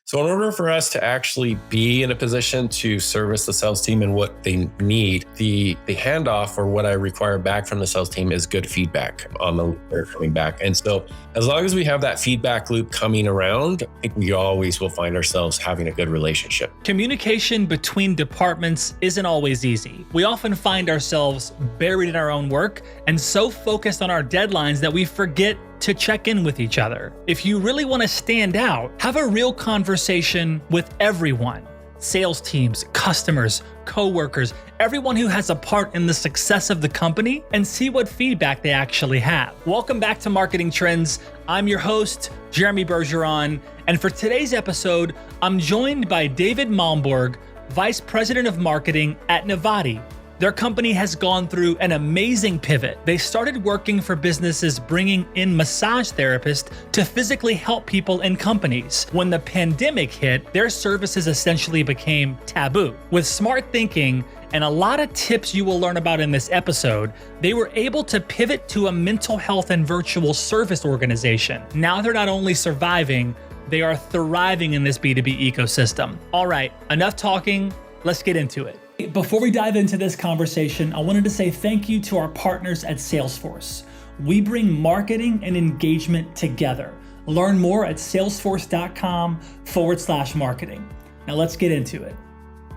So in order for us to actually be in a position to service the sales team and what they need, the handoff or what I require back from the sales team is good feedback on the they're coming back. And so as long as we have that feedback loop coming around, I think we always will find ourselves having a good relationship. Communication between departments isn't always easy. We often find ourselves buried in our own work and so focused on our deadlines that we forget to check in with each other. If you really want to stand out, have a real conversation with everyone. Sales teams, customers, coworkers, everyone who has a part in the success of the company, and see what feedback they actually have. Welcome back to Marketing Trends. I'm your host, Jeremy Bergeron, and for today's episode, I'm joined by David Malmborg, Vice President of Marketing at Nivati. Their company has gone through an amazing pivot. They started working for businesses bringing in massage therapists to physically help people in companies. When the pandemic hit, their services essentially became taboo. With smart thinking and a lot of tips you will learn about in this episode, they were able to pivot to a mental health and virtual service organization. Now they're not only surviving, they are thriving in this B2B ecosystem. All right, enough talking, let's get into it. Before we dive into this conversation, I wanted to say thank you to our partners at Salesforce. We bring marketing and engagement together. Learn more at salesforce.com/marketing. Now let's get into it.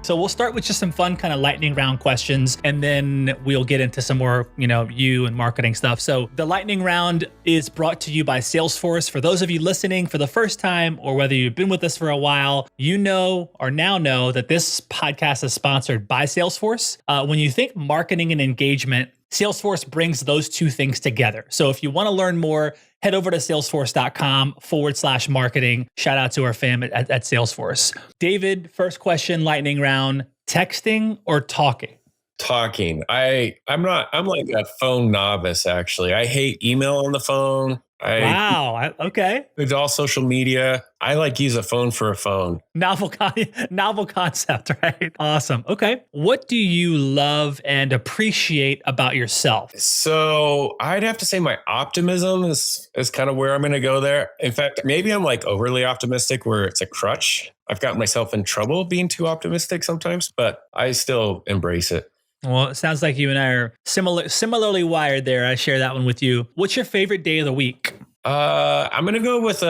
So we'll start with just some fun kind of lightning round questions, and then we'll get into some more, you and marketing stuff. So the lightning round is brought to you by Salesforce. For those of you listening for the first time, or whether you've been with us for a while, you know or now know that this podcast is sponsored by Salesforce. When you think marketing and engagement, Salesforce brings those two things together. So if you want to learn more, head over to salesforce.com/marketing. Shout out to our fam at Salesforce. David, first question, lightning round, texting or talking? Talking. I'm like a phone novice, actually. I hate email on the phone. Wow. Okay. It's all social media. I use a phone for a phone. Novel concept, right? Awesome. Okay. What do you love and appreciate about yourself? So I'd have to say my optimism is kind of where I'm going to go there. In fact, maybe I'm overly optimistic where it's a crutch. I've gotten myself in trouble being too optimistic sometimes, but I still embrace it. Well, it sounds like you and I are similarly wired there. I share that one with you. What's your favorite day of the week? I'm going to go with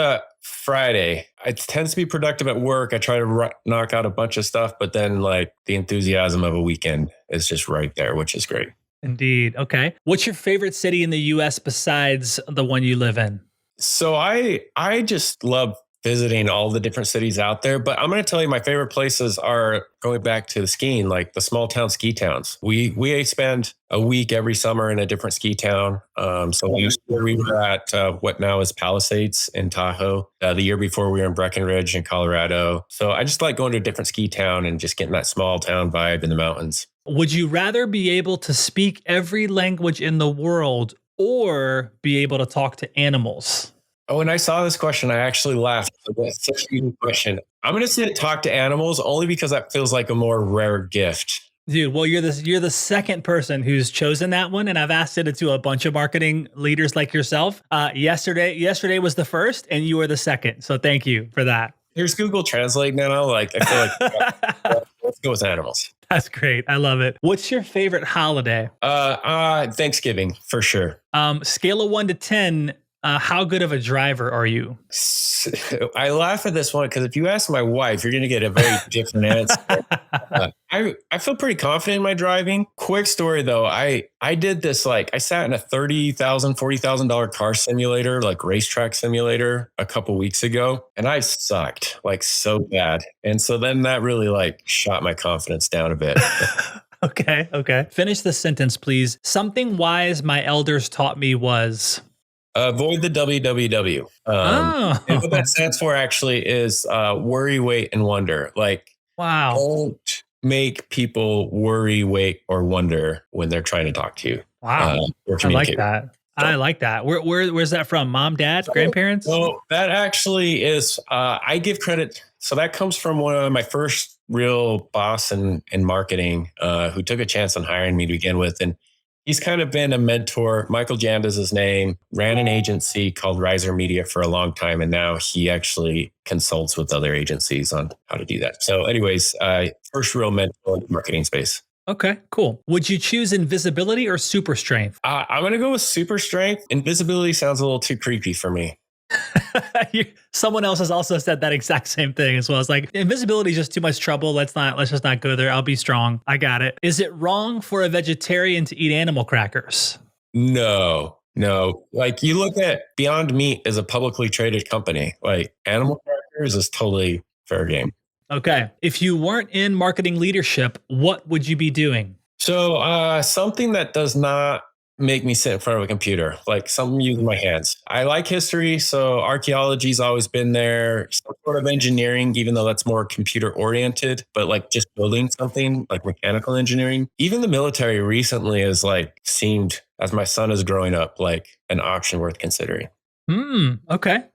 Friday. It tends to be productive at work. I try to knock out a bunch of stuff, but then the enthusiasm of a weekend is just right there, which is great. Indeed. Okay. What's your favorite city in the U.S. besides the one you live in? So I just love visiting all the different cities out there. But I'm going to tell you my favorite places are going back to the skiing, like the small town ski towns. We spend a week every summer in a different ski town. So last year we were at what now is Palisades in Tahoe. The year before we were in Breckenridge in Colorado. So I just like going to a different ski town and just getting that small town vibe in the mountains. Would you rather be able to speak every language in the world or be able to talk to animals? Oh, when I saw this question, I actually laughed. That's such a good question. I'm going to say talk to animals only because that feels like a more rare gift. Dude, well, you're the second person who's chosen that one, and I've asked it to a bunch of marketing leaders like yourself. Yesterday was the first, and you were the second. So thank you for that. Here's Google Translate now. I feel let's go with animals. That's great. I love it. What's your favorite holiday? Thanksgiving for sure. Scale of 1 to 10. How good of a driver are you? I laugh at this one because if you ask my wife, you're going to get a very different answer. I feel pretty confident in my driving. Quick story though, I did this I sat in a $30,000, $40,000 car simulator, racetrack simulator a couple weeks ago, and I sucked so bad. And so then that really shot my confidence down a bit. Okay. Finish the sentence, please. Something wise my elders taught me was... Avoid the WWW. And what that stands for actually is worry, wait, and wonder. Wow. Don't make people worry, wait, or wonder when they're trying to talk to you. Wow. Or communicate. I like that. Where's that from? Mom, dad, grandparents? So that actually is, I give credit. So that comes from one of my first real boss in marketing who took a chance on hiring me to begin with. And He's kind of been a mentor. Michael Jand is his name, ran an agency called Riser Media for a long time. And now he actually consults with other agencies on how to do that. So anyways, first real mentor in the marketing space. Okay, cool. Would you choose invisibility or super strength? I'm going to go with super strength. Invisibility sounds a little too creepy for me. Someone else has also said that exact same thing as well. It's like invisibility is just too much trouble. Let's just not go there. I'll be strong. I got it. Is it wrong for a vegetarian to eat animal crackers? No. Like you look at Beyond Meat as a publicly traded company. Like animal crackers is totally fair game. Okay. If you weren't in marketing leadership, what would you be doing? So something that does not make me sit in front of a computer, like something using my hands. I like history, so archaeology's always been there. Some sort of engineering, even though that's more computer oriented, but like just building something like mechanical engineering. Even the military recently has like seemed, as my son is growing up, like an option worth considering. Okay.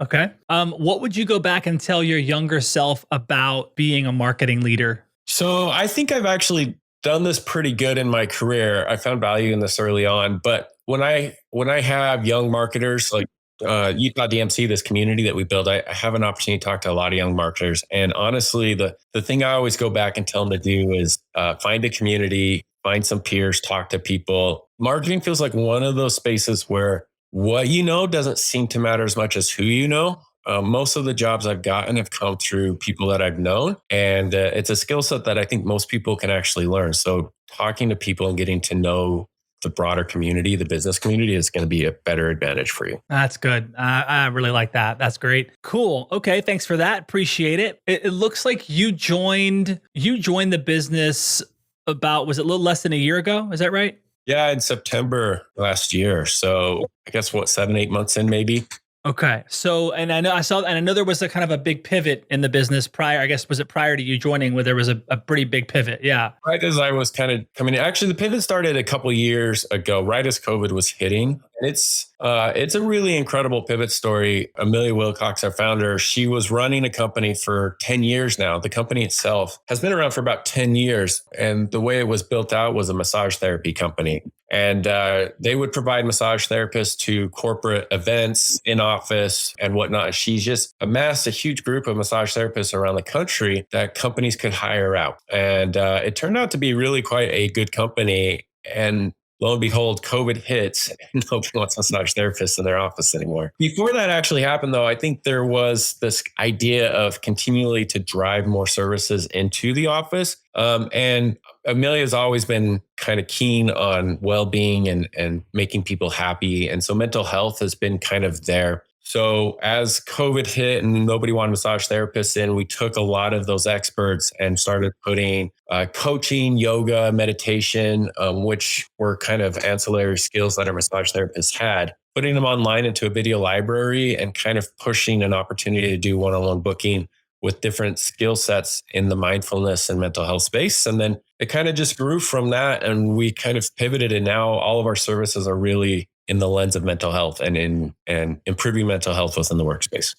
What would you go back and tell your younger self about being a marketing leader? So I think I've actually done this pretty good in my career. I found value in this early on, but when I have young marketers like Utah DMC, this community that we build, I have an opportunity to talk to a lot of young marketers. And honestly, the thing I always go back and tell them to do is find a community, find some peers, talk to people. Marketing feels like one of those spaces where what you know doesn't seem to matter as much as who you know. Most of the jobs I've gotten have come through people that I've known. And it's a skill set that I think most people can actually learn. So talking to people and getting to know the broader community, the business community, is going to be a better advantage for you. That's good. I really like that. That's great. Cool. Okay. Thanks for that. Appreciate it. It looks like you joined the business about, was it a little less than a year ago? Is that right? Yeah, in September last year. So I guess 7-8 months in maybe. Okay. So, and I know there was a kind of a big pivot in the business prior, I guess, was it prior to you joining where there was a pretty big pivot? Yeah. Right as I was kind of coming in, actually the pivot started a couple of years ago, right as COVID was hitting. And it's a really incredible pivot story. Amelia Wilcox, our founder, she was running a company for 10 years now. The company itself has been around for about 10 years. And the way it was built out was a massage therapy company. And they would provide massage therapists to corporate events, in office and whatnot. She's just amassed a huge group of massage therapists around the country that companies could hire out. And it turned out to be really quite a good company. And lo and behold, COVID hits and nobody wants massage therapists in their office anymore. Before that actually happened, though, I think there was this idea of continually to drive more services into the office. And Amelia's always been kind of keen on well-being and making people happy. And so mental health has been kind of there. So as COVID hit and nobody wanted massage therapists in, we took a lot of those experts and started putting coaching, yoga, meditation, which were kind of ancillary skills that our massage therapists had, putting them online into a video library and kind of pushing an opportunity to do one-on-one booking with different skill sets in the mindfulness and mental health space. And then it kind of just grew from that. And we kind of pivoted. And now all of our services are really in the lens of mental health and improving mental health within the workspace.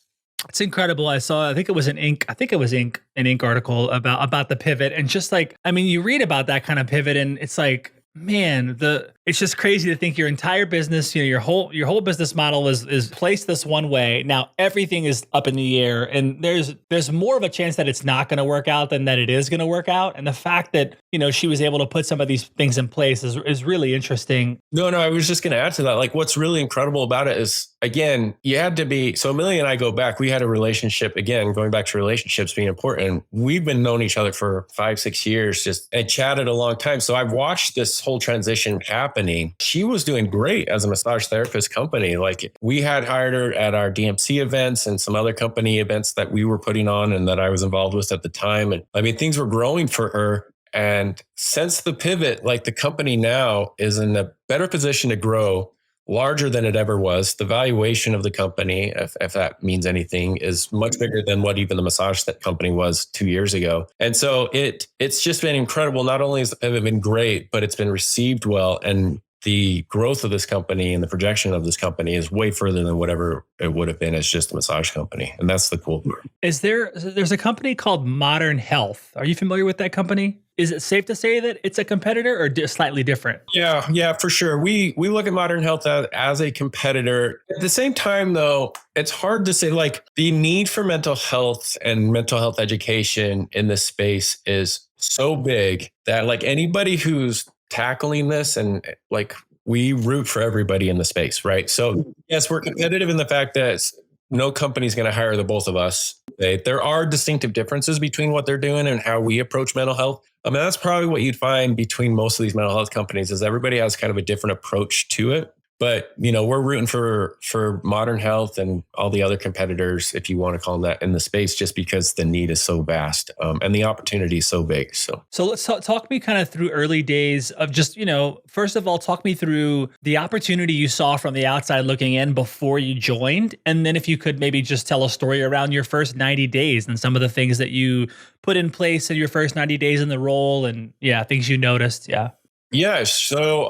It's incredible. I think it was an Inc article about the pivot. And just like, I mean, you read about that kind of pivot and it's like, man, it's just crazy to think your entire business, your whole business model is placed this one way. Now everything is up in the air, and there's more of a chance that it's not going to work out than that it is going to work out. And the fact that she was able to put some of these things in place is really interesting. No, I was just going to add to that. Like, what's really incredible about it is, again, you had to be. So Amelia and I go back. We had a relationship. Again, going back to relationships being important. We've been known each other for 5-6 years, and chatted a long time. So I've watched this whole transition happening. She was doing great as a massage therapist company. Like, we had hired her at our DMC events and some other company events that we were putting on and that I was involved with at the time. And I mean, things were growing for her. And since the pivot, like, the company now is in a better position to grow, larger than it ever was. The valuation of the company, if that means anything, is much bigger than what even the massage company was 2 years ago. And so it's just been incredible. Not only has the pivot been great, but it's been received well. And the growth of this company and the projection of this company is way further than whatever it would have been as just a massage company. And that's the cool part. There's a company called Modern Health. Are you familiar with that company? Is it safe to say that it's a competitor or slightly different? Yeah, for sure. We look at modern health as a competitor. At the same time, though, it's hard to say, like, the need for mental health and mental health education in this space is so big that, like, anybody who's tackling this, and like, we root for everybody in the space, right? So yes, we're competitive in the fact that no company's going to hire the both of us. There are distinctive differences between what they're doing and how we approach mental health. I mean, that's probably what you'd find between most of these mental health companies is everybody has kind of a different approach to it. But, we're rooting for modern health and all the other competitors, if you want to call them that, in the space, just because the need is so vast, and the opportunity is so big. So let's talk me kind of through early days of just, first of all, talk me through the opportunity you saw from the outside looking in before you joined. And then if you could maybe just tell a story around your first 90 days and some of the things that you put in place in your first 90 days in the role and things you noticed. Yeah. Yeah. So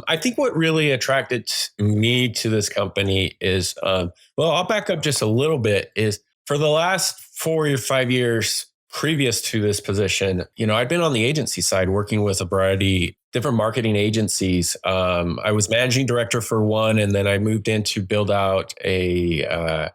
I think what really attracted me to this company is, well, I'll back up just a little bit, is for the last 4 or 5 years previous to this position, I'd been on the agency side working with a variety different marketing agencies. I was managing director for one, and then I moved in to build out a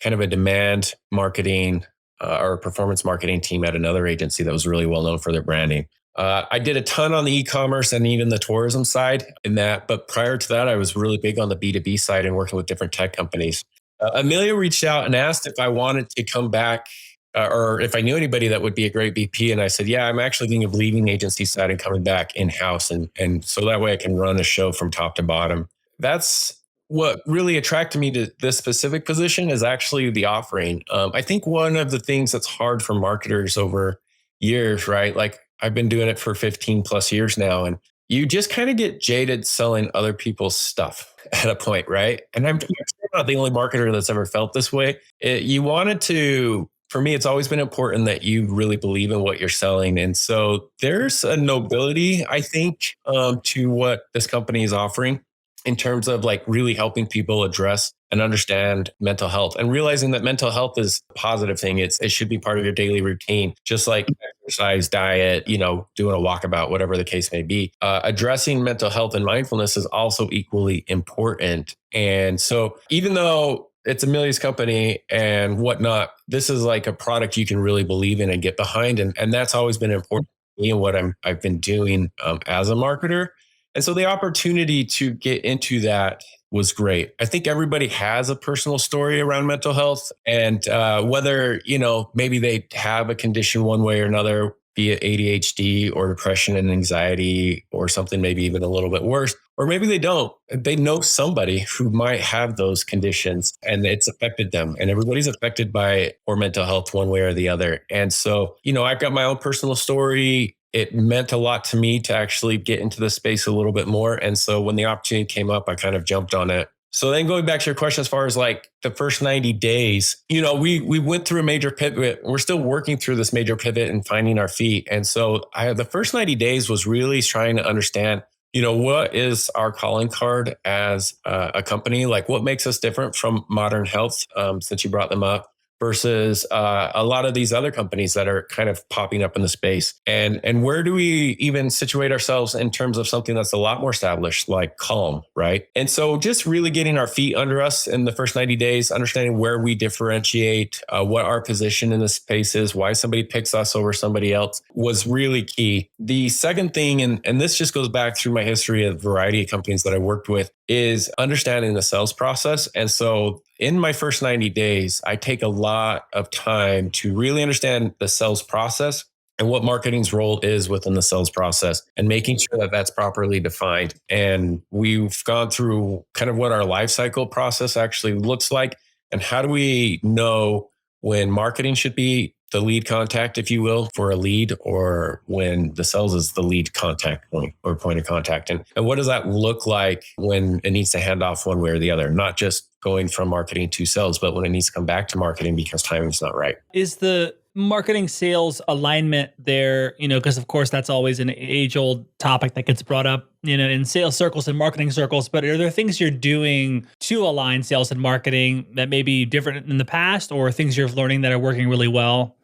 kind of a demand marketing or performance marketing team at another agency that was really well known for their branding. I did a ton on the e-commerce and even the tourism side in that. But prior to that, I was really big on the B2B side and working with different tech companies. Amelia reached out and asked if I wanted to come back or if I knew anybody that would be a great VP. And I said, yeah, I'm actually thinking of leaving agency side and coming back in-house. And so that way I can run a show from top to bottom. That's what really attracted me to this specific position is actually the offering. I think one of the things that's hard for marketers over years, right? Like, I've been doing it for 15 plus years now, and you just kind of get jaded selling other people's stuff at a point, right? And I'm not the only marketer that's ever felt this way. For me, it's always been important that you really believe in what you're selling. And so there's a nobility, I think, to what this company is offering in terms of like really helping people address and understand mental health and realizing that mental health is a positive thing. It should be part of your daily routine, just like exercise, diet, doing a walkabout, whatever the case may be. Addressing mental health and mindfulness is also equally important. And so even though it's Amelia's company and whatnot, this is like a product you can really believe in and get behind. And that's always been important to me and what I've been doing as a marketer. And so the opportunity to get into that was great. I think everybody has a personal story around mental health, and whether, maybe they have a condition one way or another, be it ADHD or depression and anxiety or something maybe even a little bit worse, or maybe they don't. They know somebody who might have those conditions and it's affected them, and everybody's affected by poor mental health one way or the other. And so, I've got my own personal story. It meant a lot to me to actually get into the space a little bit more. And so when the opportunity came up, I kind of jumped on it. So then going back to your question, as far as like the first 90 days, we went through a major pivot. We're still working through this major pivot and finding our feet. And so the first 90 days was really trying to understand, what is our calling card as a company? Like, what makes us different from Modern Health, since you brought them up, versus a lot of these other companies that are kind of popping up in the space. And where do we even situate ourselves in terms of something that's a lot more established, like Calm, right? And so just really getting our feet under us in the first 90 days, understanding where we differentiate, what our position in the space is, why somebody picks us over somebody else was really key. The second thing, and this just goes back through my history of a variety of companies that I worked with, is understanding the sales process. And so in my first 90 days, I take a lot of time to really understand the sales process and what marketing's role is within the sales process and making sure that that's properly defined. And we've gone through kind of what our life cycle process actually looks like and how do we know when marketing should be the lead contact, if you will, for a lead, or when the sales is the lead contact point or point of contact. And what does that look like when it needs to hand off one way or the other? Not just going from marketing to sales, but when it needs to come back to marketing because timing's not right. Is the marketing sales alignment there, because of course that's always an age-old topic that gets brought up, in sales circles and marketing circles, but are there things you're doing to align sales and marketing that may be different in the past, or things you're learning that are working really well?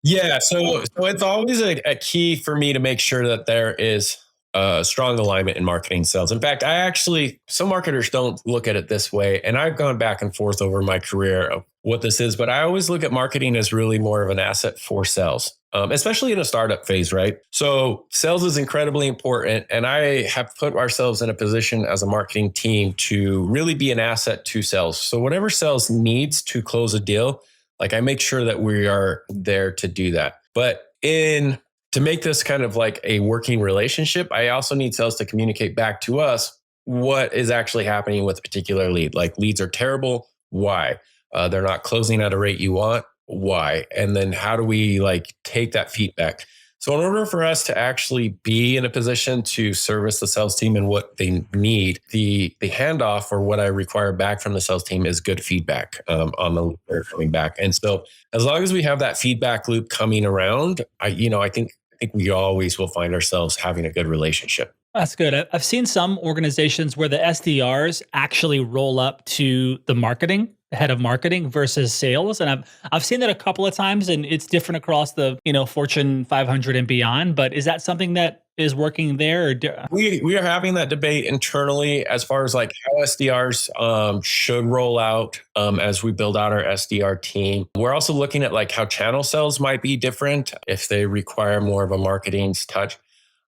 Yeah, so it's always a key for me to make sure that there is a strong alignment in marketing sales. In fact, I actually some marketers don't look at it this way, and I've gone back and forth over my career of what this is, but I always look at marketing as really more of an asset for sales. Especially in a startup phase, right? So sales is incredibly important. And I have put ourselves in a position as a marketing team to really be an asset to sales. So whatever sales needs to close a deal, like I make sure that we are there to do that. But in to make this kind of like a working relationship, I also need sales to communicate back to us what is actually happening with a particular lead. Like leads are terrible. Why? They're not closing at a rate you want. Why? And then how do we like take that feedback? So in order for us to actually be in a position to service the sales team and what they need, the handoff or what I require back from the sales team is good feedback on the loop they're coming back. And so as long as we have that feedback loop coming around, I think we always will find ourselves having a good relationship. That's good. I've seen some organizations where the SDRs actually roll up to the marketing, the head of marketing versus sales, and I've seen that a couple of times, and it's different across the Fortune 500 and beyond. But is that something that is working there? We are having that debate internally as far as like how SDRs should roll out as we build out our SDR team. We're also looking at like how channel sales might be different if they require more of a marketing touch.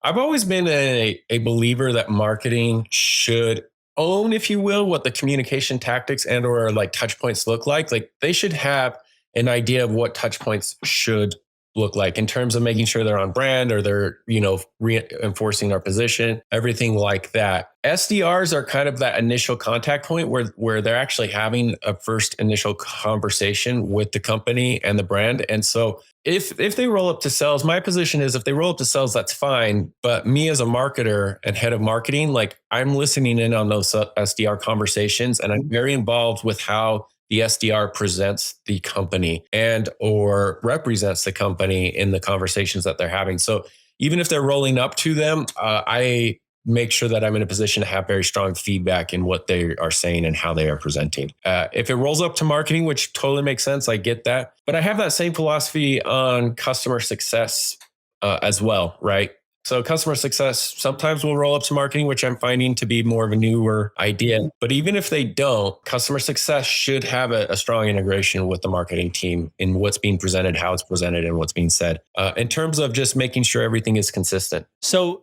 I've always been a believer that marketing should own, if you will, what the communication tactics and or like touch points look like. Like they should have an idea of what touch points should look like in terms of making sure they're on brand or they're, reinforcing our position, everything like that. SDRs are kind of that initial contact point where they're actually having a first initial conversation with the company and the brand. And so if they roll up to sales, my position is if they roll up to sales, that's fine. But me as a marketer and head of marketing, like I'm listening in on those SDR conversations and I'm very involved with how the SDR presents the company and or represents the company in the conversations that they're having. So even if they're rolling up to them, I make sure that I'm in a position to have very strong feedback in what they are saying and how they are presenting. If it rolls up to marketing, which totally makes sense, I get that. But I have that same philosophy on customer success as well, right? So customer success sometimes will roll up to marketing, which I'm finding to be more of a newer idea. But even if they don't, customer success should have a strong integration with the marketing team in what's being presented, how it's presented, and what's being said in terms of just making sure everything is consistent. So,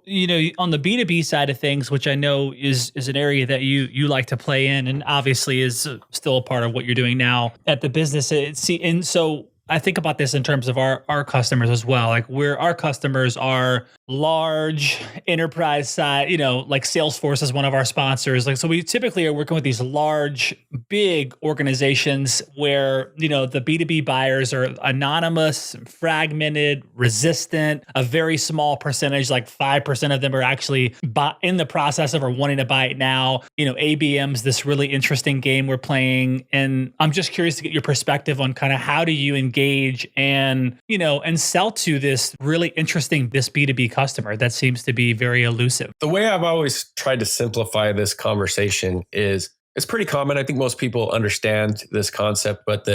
on the B2B side of things, which I know is an area that you like to play in and obviously is still a part of what you're doing now at the business. And so I think about this in terms of our customers as well. Like our customers are large enterprise side, like Salesforce is one of our sponsors. Like, so we typically are working with these large, big organizations where, the B2B buyers are anonymous, fragmented, resistant, a very small percentage, like 5% of them are actually in the process of or wanting to buy it now. ABM's this really interesting game we're playing. And I'm just curious to get your perspective on kind of how do you engage and sell to this really interesting, this B2B customer that seems to be very elusive. The way I've always tried to simplify this conversation is it's pretty common. I think most people understand this concept, but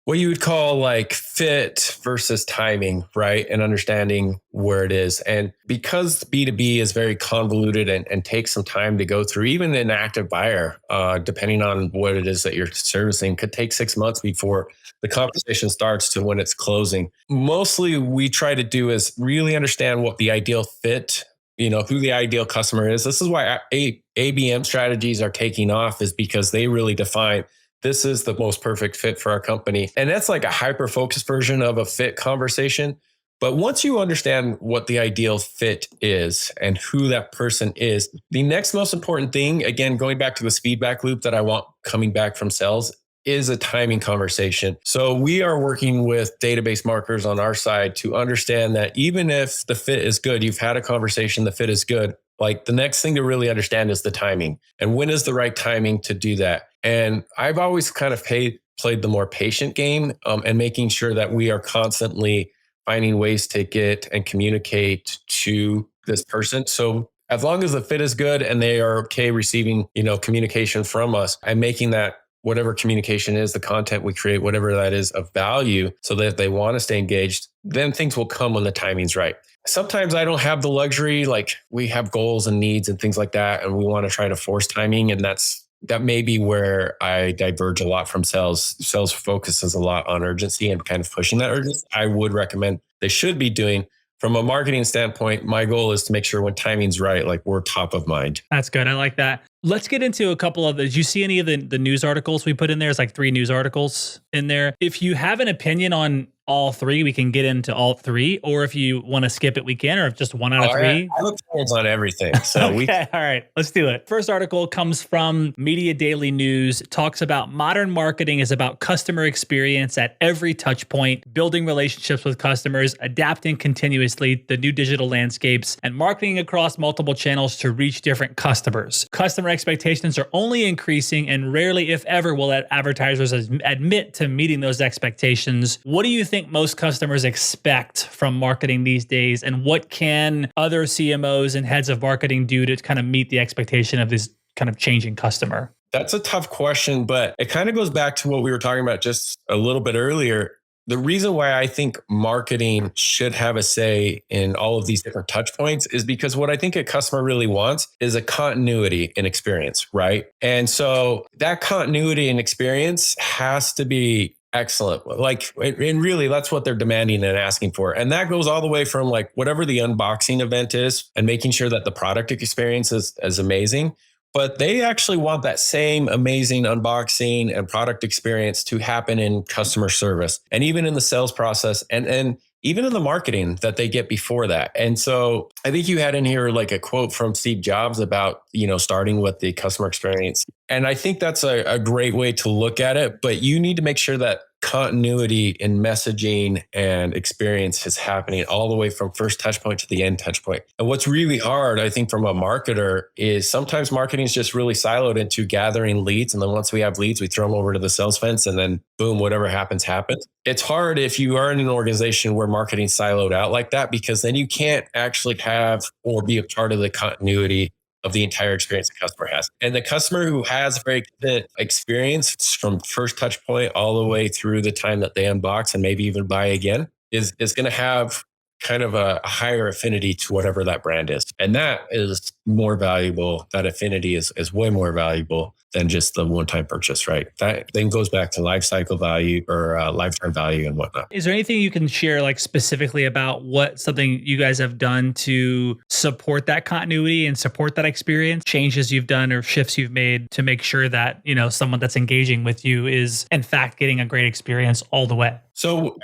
what you would call like fit versus timing, right? And understanding where it is. And because B2B is very convoluted and takes some time to go through, even an active buyer, depending on what it is that you're servicing, could take 6 months before the conversation starts to when it's closing. Mostly we try to do is really understand what the ideal fit, who the ideal customer is. This is why ABM strategies are taking off, is because they really define this is the most perfect fit for our company. And that's like a hyper-focused version of a fit conversation. But once you understand what the ideal fit is and who that person is, the next most important thing, again, going back to this feedback loop that I want coming back from sales, is a timing conversation. So we are working with database markers on our side to understand that even if the fit is good, you've had a conversation, the fit is good, like the next thing to really understand is the timing and when is the right timing to do that. And I've always kind of played the more patient game and making sure that we are constantly finding ways to get and communicate to this person. So as long as the fit is good and they are okay receiving, communication from us, I'm making that whatever communication is, the content we create, whatever that is of value, so that if they want to stay engaged, then things will come when the timing's right. Sometimes I don't have the luxury, like we have goals and needs and things like that, and we want to try to force timing. And that may be where I diverge a lot from sales. Sales focuses a lot on urgency and kind of pushing that urgency. I would recommend they should be doing. From a marketing standpoint, my goal is to make sure when timing's right, like we're top of mind. That's good. I like that. Let's get into a couple of the. Did you see any of the news articles we put in there? It's like 3 news articles in there. If you have an opinion on all 3, we can get into all 3. Or if you want to skip it, we can. Or if just 1 out of 3. I have opinions on everything. So okay, all right, let's do it. First article comes from Media Daily News. It talks about modern marketing is about customer experience at every touch point, building relationships with customers, adapting continuously to the new digital landscapes, and marketing across multiple channels to reach different customers. Customer expectations are only increasing, and rarely, if ever, will advertisers admit to meeting those expectations. What do you think most customers expect from marketing these days, and what can other CMOs and heads of marketing do to kind of meet the expectation of this kind of changing customer? That's a tough question, but it kind of goes back to what we were talking about just a little bit earlier. The reason why I think marketing should have a say in all of these different touch points is because what I think a customer really wants is a continuity in experience, right? And so that continuity in experience has to be excellent. Like, and really that's what they're demanding and asking for. And that goes all the way from like whatever the unboxing event is and making sure that the product experience is amazing. But they actually want that same amazing unboxing and product experience to happen in customer service and even in the sales process and even in the marketing that they get before that. And so I think you had in here like a quote from Steve Jobs about, starting with the customer experience. And I think that's a great way to look at it, but you need to make sure that continuity in messaging and experience is happening all the way from first touch point to the end touch point. And what's really hard, I think, from a marketer is sometimes marketing is just really siloed into gathering leads. And then once we have leads, we throw them over to the sales fence and then boom, whatever happens. It's hard if you are in an organization where marketing's siloed out like that, because then you can't actually have or be a part of the continuity of the entire experience the customer has. And the customer who has very good experience from first touch point all the way through the time that they unbox and maybe even buy again is going to have kind of a higher affinity to whatever that brand is. And that is more valuable. That affinity is way more valuable than just the one-time purchase, right? That then goes back to life cycle value or lifetime value and whatnot. Is there anything you can share like specifically about what something you guys have done to support that continuity and support that experience, changes you've done or shifts you've made to make sure that, someone that's engaging with you is in fact getting a great experience all the way? So,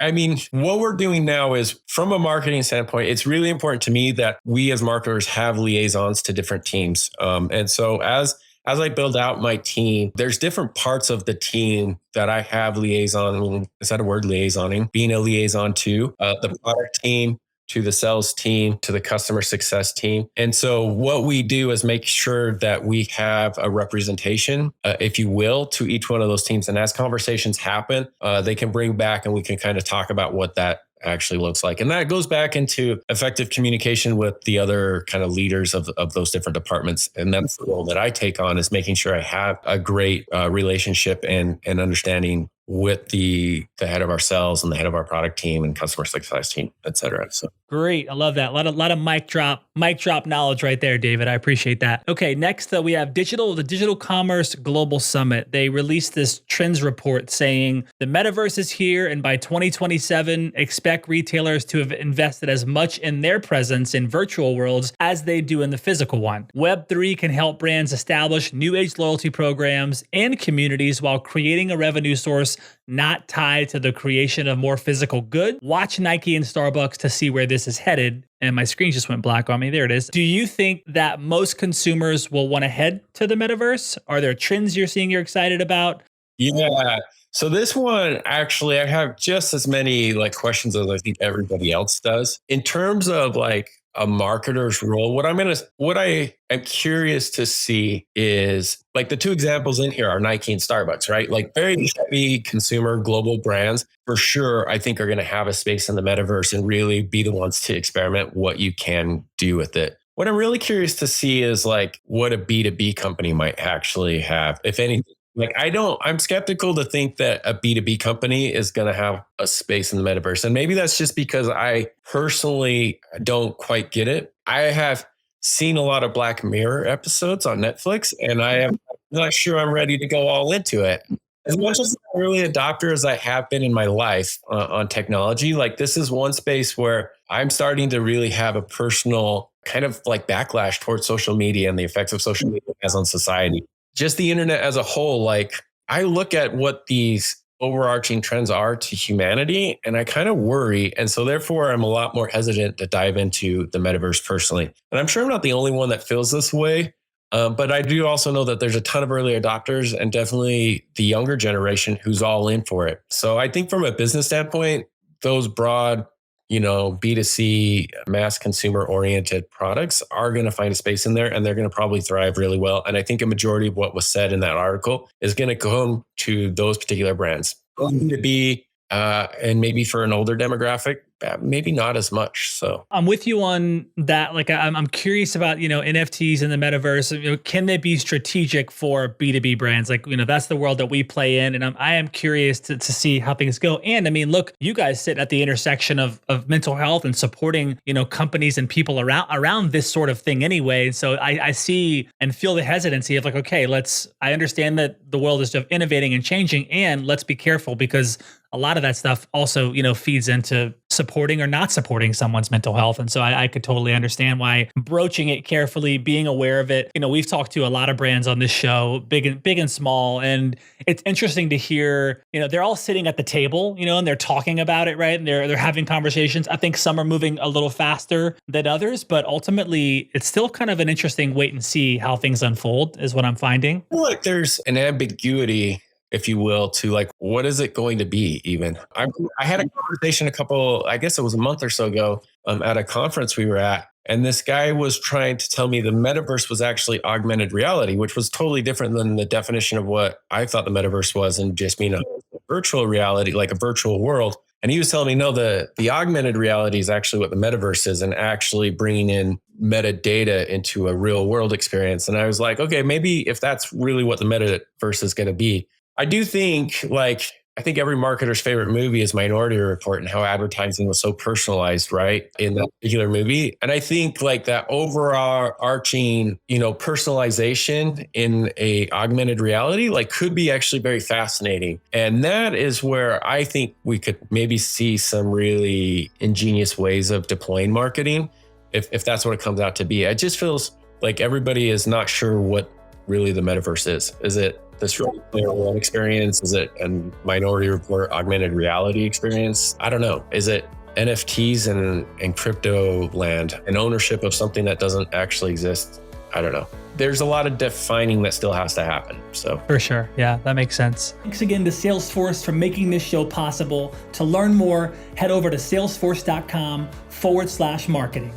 what we're doing now is from a marketing standpoint, it's really important to me that we as marketers have liaisons to different teams. And so as I build out my team, there's different parts of the team that I have liaison. Is that a word? Liaisoning, being a liaison to the product team, to the sales team, to the customer success team. And so what we do is make sure that we have a representation, if you will, to each one of those teams. And as conversations happen, they can bring back and we can kind of talk about what that actually looks like. And that goes back into effective communication with the other kind of leaders of those different departments. And that's the role that I take on, is making sure I have a great relationship and understanding with the head of our sales and the head of our product team and customer success team, et cetera. So great. I love that. A lot of mic drop knowledge right there, David. I appreciate that. Okay. Next, we have the Digital Commerce Global Summit. They released this trends report saying the metaverse is here. And by 2027, expect retailers to have invested as much in their presence in virtual worlds as they do in the physical one. Web3 can help brands establish new age loyalty programs and communities while creating a revenue source not tied to the creation of more physical goods. Watch Nike and Starbucks to see where this is headed. And my screen just went black on me. There it is. Do you think that most consumers will want to head to the metaverse? Are there trends you're seeing you're excited about? Yeah. So this one, actually, I have just as many questions as I think everybody else does. In terms of a marketer's role, what I am curious to see is the 2 examples in here are Nike and Starbucks, right? Very heavy consumer global brands for sure, I think are going to have a space in the metaverse and really be the ones to experiment what you can do with it. What I'm really curious to see is what a B2B company might actually have, if anything, Like, I'm skeptical to think that a B2B company is going to have a space in the metaverse. And maybe that's just because I personally don't quite get it. I have seen a lot of Black Mirror episodes on Netflix, and I am not sure I'm ready to go all into it. As much as an early adopter as I have been in my life on technology, like this is one space where I'm starting to really have a personal kind of like backlash towards social media and the effects of social media has on society. Just the internet as a whole, like I look at what these overarching trends are to humanity and I kind of worry. And so therefore I'm a lot more hesitant to dive into the metaverse personally. And I'm sure I'm not the only one that feels this way. But I do also know that there's a ton of early adopters and definitely the younger generation who's all in for it. So I think from a business standpoint, those broad, B2C mass consumer oriented products are going to find a space in there and they're going to probably thrive really well. And I think a majority of what was said in that article is going to come to those particular brands. B2B, and maybe for an older demographic, maybe not as much. So I'm with you on that. Like I'm curious about, NFTs in the metaverse. Can they be strategic for B2B brands? Like, that's the world that we play in. And I am curious to see how things go. And I mean, look, you guys sit at the intersection of mental health and supporting, companies and people around this sort of thing anyway. So I see and feel the hesitancy of like, okay, I understand that the world is innovating and changing, and let's be careful because a lot of that stuff also, feeds into supporting or not supporting someone's mental health. And so I could totally understand why broaching it carefully, being aware of it. We've talked to a lot of brands on this show, big and small. And it's interesting to hear, they're all sitting at the table, and they're talking about it, right? And they're having conversations. I think some are moving a little faster than others, but ultimately it's still kind of an interesting wait and see how things unfold is what I'm finding. Like there's an ambiguity, if you will, to like, what is it going to be even? I had a conversation I guess it was a month or so ago at a conference we were at. And this guy was trying to tell me the metaverse was actually augmented reality, which was totally different than the definition of what I thought the metaverse was and just mean a virtual reality, like a virtual world. And he was telling me, no, the augmented reality is actually what the metaverse is and actually bringing in metadata into a real world experience. And I was like, okay, maybe if that's really what the metaverse is going to be. I do think I think every marketer's favorite movie is Minority Report and how advertising was so personalized, right? In that particular movie. And I think like that overarching, personalization in a augmented reality, like could be actually very fascinating. And that is where I think we could maybe see some really ingenious ways of deploying marketing if that's what it comes out to be. It just feels like everybody is not sure what really the metaverse is. Is it this Ready Player One experience? Is it a Minority Report augmented reality experience? I don't know. Is it NFTs and crypto land and ownership of something that doesn't actually exist? I don't know. There's a lot of defining that still has to happen. So for sure. Yeah, that makes sense. Thanks again to Salesforce for making this show possible. To learn more, head over to salesforce.com/marketing.